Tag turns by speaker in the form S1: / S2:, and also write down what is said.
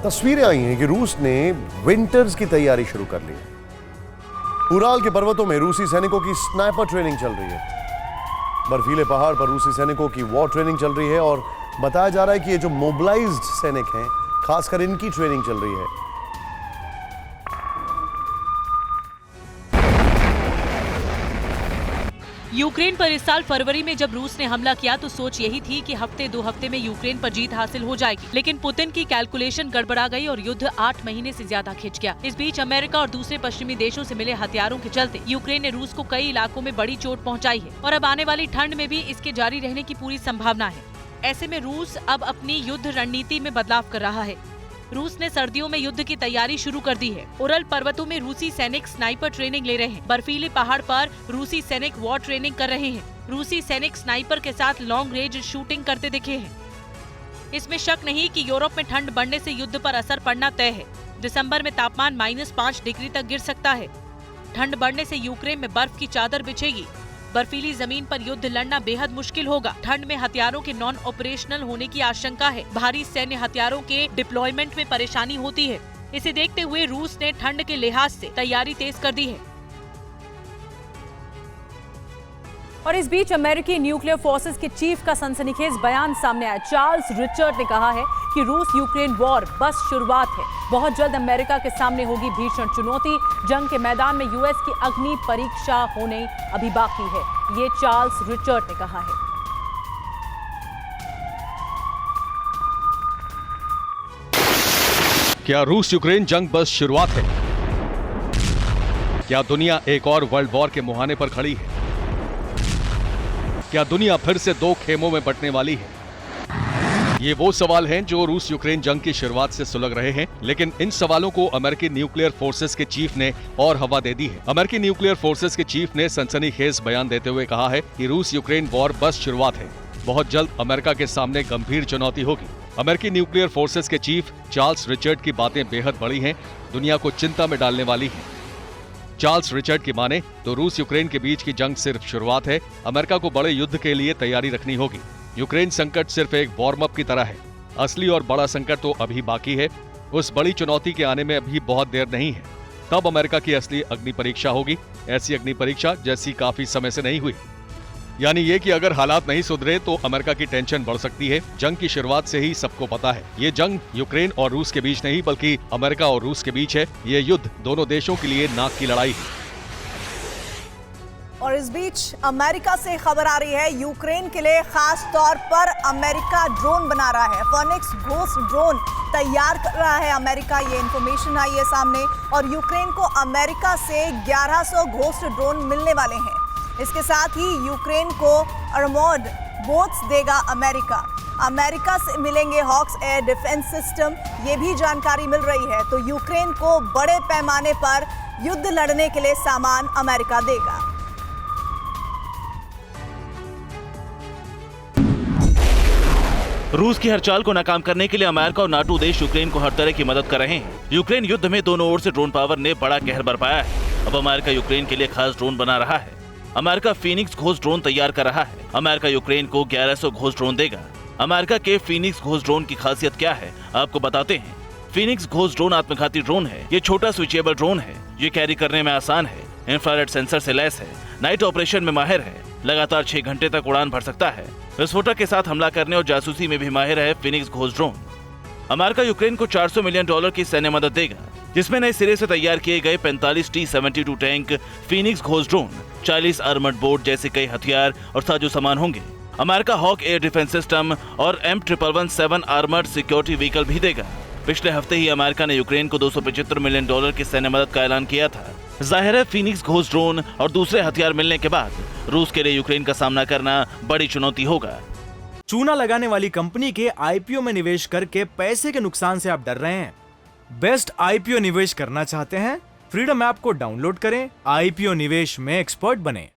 S1: तस्वीरें आई हैं कि रूस ने विंटर्स की तैयारी शुरू कर ली है। उराल के पर्वतों में रूसी सैनिकों की स्नाइपर ट्रेनिंग चल रही है। बर्फीले पहाड़ पर रूसी सैनिकों की वॉर ट्रेनिंग चल रही है और बताया जा रहा है कि ये जो मोबिलाइज्ड सैनिक हैं, खासकर इनकी ट्रेनिंग चल रही है।
S2: यूक्रेन पर इस साल फरवरी में जब रूस ने हमला किया तो सोच यही थी कि हफ्ते 2 हफ्ते में यूक्रेन पर जीत हासिल हो जाएगी, लेकिन पुतिन की कैलकुलेशन गड़बड़ा गई और युद्ध 8 महीने से ज्यादा खिंच गया। इस बीच अमेरिका और दूसरे पश्चिमी देशों से मिले हथियारों के चलते यूक्रेन ने रूस को कई इलाकों में बड़ी चोट पहुँचाई है और अब आने वाली ठंड में भी इसके जारी रहने की पूरी संभावना है। ऐसे में रूस अब अपनी युद्ध रणनीति में बदलाव कर रहा है। रूस ने सर्दियों में युद्ध की तैयारी शुरू कर दी है। उरल पर्वतों में रूसी सैनिक स्नाइपर ट्रेनिंग ले रहे हैं। बर्फीले पहाड़ पर रूसी सैनिक वॉर ट्रेनिंग कर रहे हैं। रूसी सैनिक स्नाइपर के साथ लॉन्ग रेंज शूटिंग करते दिखे हैं। इसमें शक नहीं कि यूरोप में ठंड बढ़ने से युद्ध पर असर पड़ना तय है। दिसंबर में तापमान -5 डिग्री तक गिर सकता है। ठंड बढ़ने से यूक्रेन में बर्फ की चादर बिछेगी। बर्फीली जमीन पर युद्ध लड़ना बेहद मुश्किल होगा। ठंड में हथियारों के नॉन ऑपरेशनल होने की आशंका है। भारी सैन्य हथियारों के डिप्लॉयमेंट में परेशानी होती है। इसे देखते हुए रूस ने ठंड के लिहाज से तैयारी तेज कर दी है।
S3: और इस बीच अमेरिकी न्यूक्लियर फोर्सेस के चीफ का सनसनीखेज बयान सामने आया। चार्ल्स रिचर्ड ने कहा है कि रूस यूक्रेन वॉर बस शुरुआत है। बहुत जल्द अमेरिका के सामने होगी भीषण चुनौती। जंग के मैदान में यूएस की अग्नि परीक्षा होने अभी बाकी है, ये चार्ल्स रिचर्ड ने कहा है।
S4: क्या रूस यूक्रेन जंग बस शुरुआत है? क्या दुनिया एक और वर्ल्ड वॉर के मुहाने पर खड़ी है? क्या दुनिया फिर से 2 खेमों में बंटने वाली है? ये वो सवाल हैं जो रूस यूक्रेन जंग की शुरुआत से सुलग रहे हैं, लेकिन इन सवालों को अमेरिकी न्यूक्लियर फोर्सेस के चीफ ने और हवा दे दी है। अमेरिकी न्यूक्लियर फोर्सेस के चीफ ने सनसनीखेज बयान देते हुए कहा है कि रूस यूक्रेन वॉर बस शुरुआत है। बहुत जल्द अमेरिका के सामने गंभीर चुनौती होगी। अमेरिकी न्यूक्लियर फोर्सेस के चीफ चार्ल्स रिचर्ड की बातें बेहद बड़ी हैं, दुनिया को चिंता में डालने वाली हैं। चार्ल्स रिचर्ड की माने तो रूस यूक्रेन के बीच की जंग सिर्फ शुरुआत है। अमेरिका को बड़े युद्ध के लिए तैयारी रखनी होगी। यूक्रेन संकट सिर्फ एक वार्म अप की तरह है। असली और बड़ा संकट तो अभी बाकी है। उस बड़ी चुनौती के आने में अभी बहुत देर नहीं है। तब अमेरिका की असली अग्नि परीक्षा होगी, ऐसी अग्नि परीक्षा जैसी काफी समय से नहीं हुई। यानी ये कि अगर हालात नहीं सुधरे तो अमेरिका की टेंशन बढ़ सकती है। जंग की शुरुआत से ही सबको पता है, ये जंग यूक्रेन और रूस के बीच नहीं बल्कि अमेरिका और रूस के बीच है। ये युद्ध दोनों देशों के लिए नाक की लड़ाई है।
S5: और इस बीच अमेरिका से खबर आ रही है, यूक्रेन के लिए खास तौर पर अमेरिका ड्रोन बना रहा है। फीनिक्स घोस्ट ड्रोन तैयार कर रहा है अमेरिका, ये इंफॉर्मेशन आई है सामने। और यूक्रेन को अमेरिका से 1100 घोस्ट ड्रोन मिलने वाले हैं। इसके साथ ही यूक्रेन को आर्मर्ड बोट्स देगा अमेरिका। अमेरिका से मिलेंगे हॉक्स एयर डिफेंस सिस्टम, ये भी जानकारी मिल रही है। तो यूक्रेन को बड़े पैमाने पर युद्ध लड़ने के लिए सामान अमेरिका देगा।
S6: रूस की हर चाल को नाकाम करने के लिए अमेरिका और नाटो देश यूक्रेन को हर तरह की मदद कर रहे हैं। यूक्रेन युद्ध में दोनों ओर से ड्रोन पावर ने बड़ा कहर बरपाया है। अब अमेरिका यूक्रेन के लिए खास ड्रोन बना रहा है। अमेरिका फीनिक्स घोस्ट ड्रोन तैयार कर रहा है। अमेरिका यूक्रेन को 1100 घोस्ट ड्रोन देगा। अमेरिका के फीनिक्स घोस्ट ड्रोन की खासियत क्या है, आपको बताते हैं। फीनिक्स घोस्ट ड्रोन आत्मघाती ड्रोन है। ये छोटा स्विचेबल ड्रोन है। ये कैरी करने में आसान है। इंफ्रारेड सेंसर से लैस है। नाइट ऑपरेशन में माहिर है। लगातार 6 घंटे तक उड़ान भर सकता है। विस्फोटक के साथ हमला करने और जासूसी में भी माहिर है Phoenix Ghost drone. America Ukraine को $400 मिलियन की सैन्य मदद देगा, जिसमें नए सिरे से तैयार किए गए 45 T-72 tank, Phoenix Ghost drone, 40 armoured boat जैसे कई हथियार और साजो सामान होंगे। America Hawk air defence system और M117 आर्मर्ड सिक्योरिटी व्हीकल भी देगा। पिछले हफ्ते ही अमेरिका ने यूक्रेन को $275 मिलियन की सैन्य मदद का ऐलान किया था। जाहिर है फीनिक्स घोस्ट ड्रोन और दूसरे हथियार मिलने के बाद रूस के लिए यूक्रेन का सामना करना बड़ी चुनौती होगा।
S7: चूना लगाने वाली कंपनी के आईपीओ में निवेश करके पैसे के नुकसान से आप डर रहे हैं? बेस्ट आईपीओ निवेश करना चाहते हैं? फ्रीडम ऐप को डाउनलोड करें, आईपीओ निवेश में एक्सपर्ट बने।